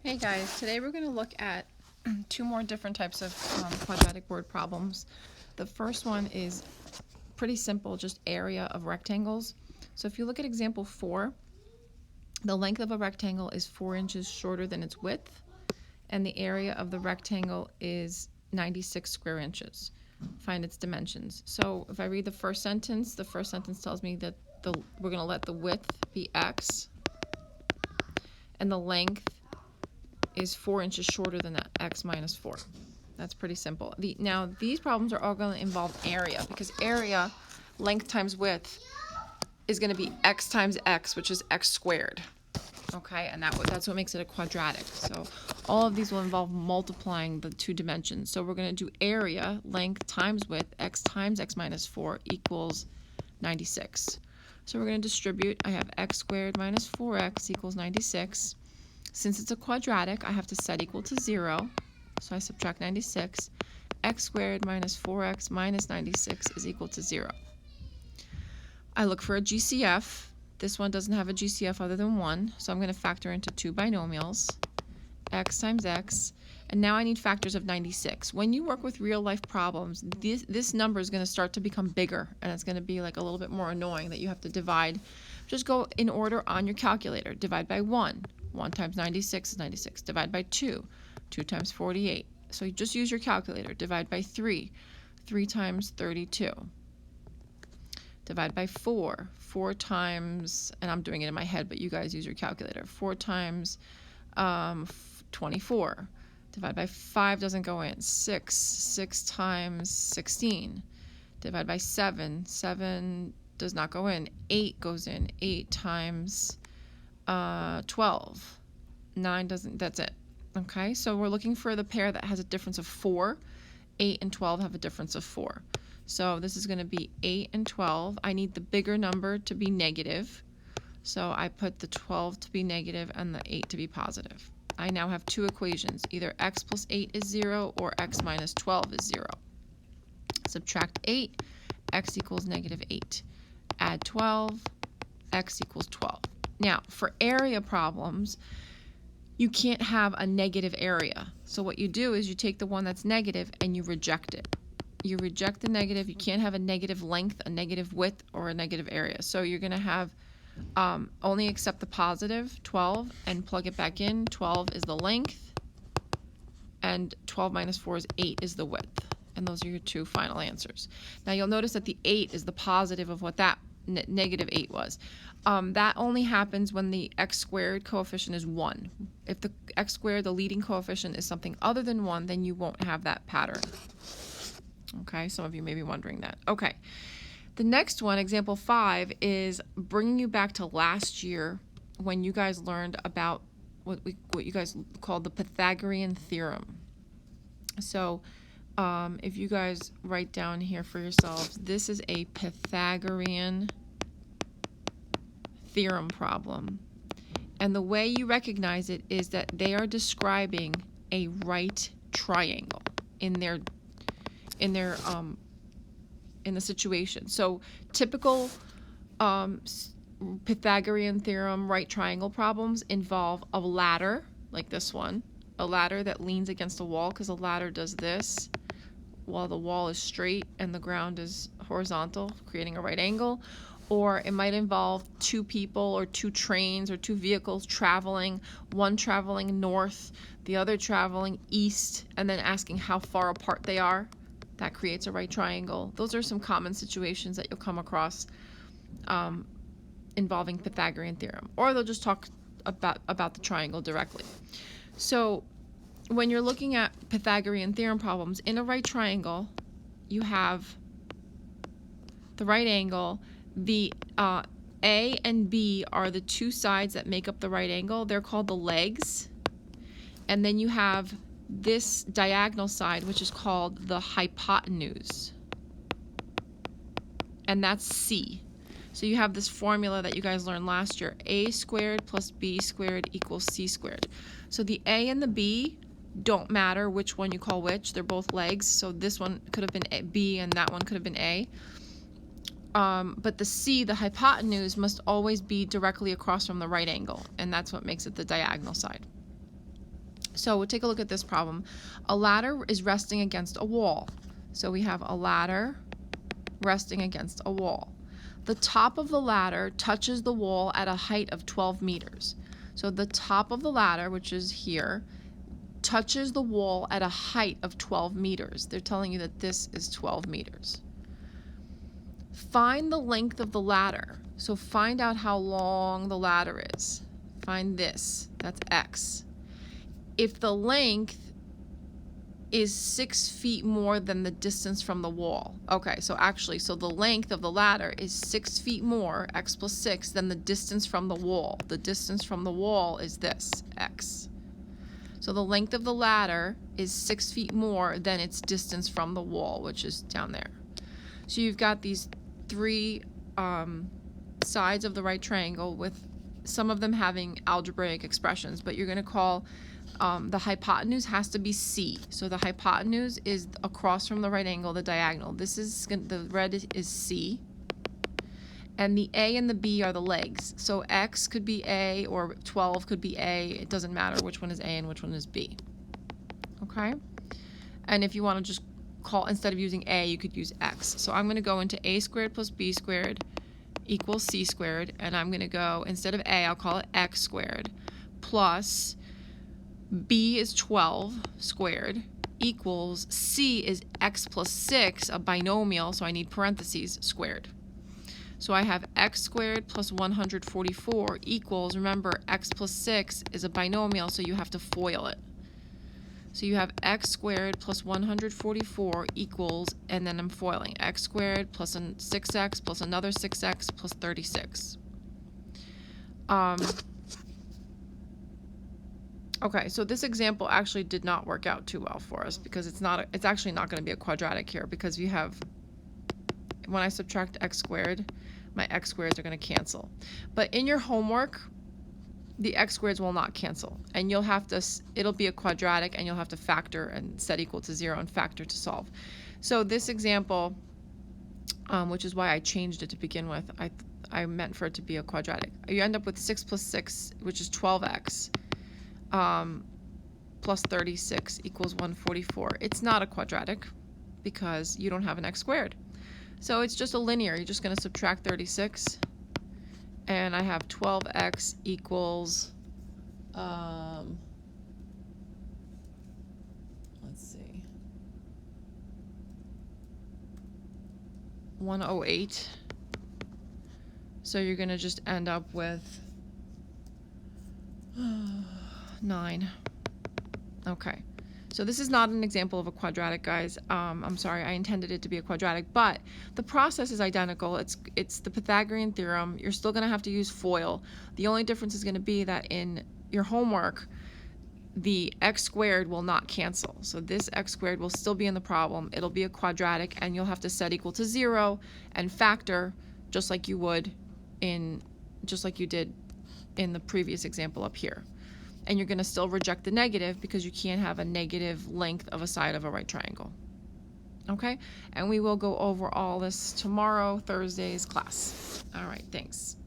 Hey guys, today we're going to look at two more different types of quadratic word problems. The first one is pretty simple, just area of rectangles. So if you look at example 4, the length of a rectangle is 4 inches shorter than its width, and the area of the rectangle is 96 square inches. Find its dimensions. So if I read the first sentence tells me that we're going to let the width be x, and the length is 4 inches shorter than that, x minus 4. That's pretty simple. Now, these problems are all going to involve area, because area, length times width, is going to be x times x, which is x squared. Okay, and that's what makes it a quadratic. So all of these will involve multiplying the two dimensions. So we're going to do area, length times width, x times x minus 4 equals 96. So we're going to distribute. I have x squared minus 4x equals 96. Since it's a quadratic, I have to set equal to 0, so I subtract 96. X squared minus 4x minus 96 is equal to 0. I look for a GCF. This one doesn't have a GCF other than 1, so I'm going to factor into two binomials, x times x, and now I need factors of 96. When you work with real-life problems, this number is going to start to become bigger, and it's going to be like a little bit more annoying that you have to divide. Just go in order on your calculator. Divide by 1. 1 times 96 is 96. Divide by 2. 2 times 48. So you just use your calculator. Divide by 3. 3 times 32. Divide by 4. 4 times, and I'm doing it in my head, but you guys use your calculator. 4 times 24. Divide by 5 doesn't go in. 6. 6 times 16. Divide by 7. 7 does not go in. 8 goes in. 8 times 12. 9 doesn't, that's it. Okay, so we're looking for the pair that has a difference of 4. 8 and 12 have a difference of 4. So this is going to be 8 and 12. I need the bigger number to be negative. So I put the 12 to be negative and the 8 to be positive. I now have two equations. Either x plus 8 is 0 or x minus 12 is 0. Subtract 8, x equals negative 8. Add 12, x equals 12. Now, for area problems, you can't have a negative area. So what you do is you take the one that's negative and you reject it. You reject the negative. You can't have a negative length, a negative width, or a negative area. So you're going to have only accept the positive, 12, and plug it back in. 12 is the length, and 12 minus 4 is 8 is the width. And those are your two final answers. Now you'll notice that the 8 is the positive of what that negative 8 was. That only happens when the x squared coefficient is 1. If the x squared, the leading coefficient, is something other than 1, then you won't have that pattern. Okay, some of you may be wondering that. Okay, the next one, example 5, is bringing you back to last year when you guys learned about what you guys called the Pythagorean theorem. So if you guys write down here for yourselves, this is a Pythagorean theorem problem. And the way you recognize it is that they are describing a right triangle in the situation. So typical Pythagorean theorem right triangle problems involve a ladder, like this one, a ladder that leans against a wall, because a ladder does this while the wall is straight and the ground is horizontal, creating a right angle. Or it might involve two people or two trains or two vehicles traveling, one traveling north, the other traveling east, and then asking how far apart they are. That creates a right triangle. Those are some common situations that you'll come across involving Pythagorean theorem. Or they'll just talk about the triangle directly. So when you're looking at Pythagorean theorem problems, in a right triangle, you have the right angle. The A and B are the two sides that make up the right angle. They're called the legs. And then you have this diagonal side, which is called the hypotenuse. And that's C. So you have this formula that you guys learned last year. A squared plus B squared equals C squared. So the A and the B don't matter which one you call which. They're both legs. So this one could have been B and that one could have been A. But the C, the hypotenuse, must always be directly across from the right angle, and that's what makes it the diagonal side. So we'll take a look at this problem. A ladder is resting against a wall. So we have a ladder resting against a wall. The top of the ladder touches the wall at a height of 12 meters. So the top of the ladder, which is here, touches the wall at a height of 12 meters. They're telling you that this is 12 meters. Find the length of the ladder. So find out how long the ladder is. Find this. That's x. If the length is 6 feet more than the distance from the wall. Okay, so the length of the ladder is 6 feet more, x plus 6, than the distance from the wall. The distance from the wall is this, x. So the length of the ladder is 6 feet more than its distance from the wall, which is down there. So you've got these three sides of the right triangle with some of them having algebraic expressions, but you're going to call the hypotenuse has to be C. So the hypotenuse is across from the right angle, the diagonal. This is the red is C, and the A and the B are the legs. So X could be A or 12 could be A. It doesn't matter which one is A and which one is B. Okay? And if you want to just call, instead of using A, you could use X. So I'm going to go into A squared plus B squared equals C squared, and I'm going to go, instead of A, I'll call it X squared plus B is 12 squared equals C is X plus 6, a binomial, so I need parentheses, squared. So I have X squared plus 144 equals, remember, X plus 6 is a binomial, so you have to FOIL it. So you have X squared plus 144 equals, and then I'm foiling, X squared plus 6X plus another 6X plus 36. Okay, so this example actually did not work out too well for us because it's actually not going to be a quadratic here, because you have, when I subtract x squared, my x squareds are going to cancel. But in your homework, the x squareds will not cancel, and you'll have to, it'll be a quadratic, and you'll have to factor and set equal to 0 and factor to solve. So this example, which is why I changed it to begin with, I meant for it to be a quadratic. You end up with 6 plus 6, which is 12x. Plus 36 equals 144. It's not a quadratic because you don't have an x squared. So it's just a linear. You're just going to subtract 36. And I have 12x equals, let's see, 108. So you're going to just end up with 9. Okay, so this is not an example of a quadratic, guys. I'm sorry, I intended it to be a quadratic, but the process is identical. It's the Pythagorean theorem. You're still going to have to use FOIL. The only difference is going to be that in your homework, the x squared will not cancel. So this x squared will still be in the problem. It'll be a quadratic, and you'll have to set equal to 0 and factor just like you did in the previous example up here. And you're going to still reject the negative because you can't have a negative length of a side of a right triangle. Okay? And we will go over all this tomorrow, Thursday's class. All right, thanks.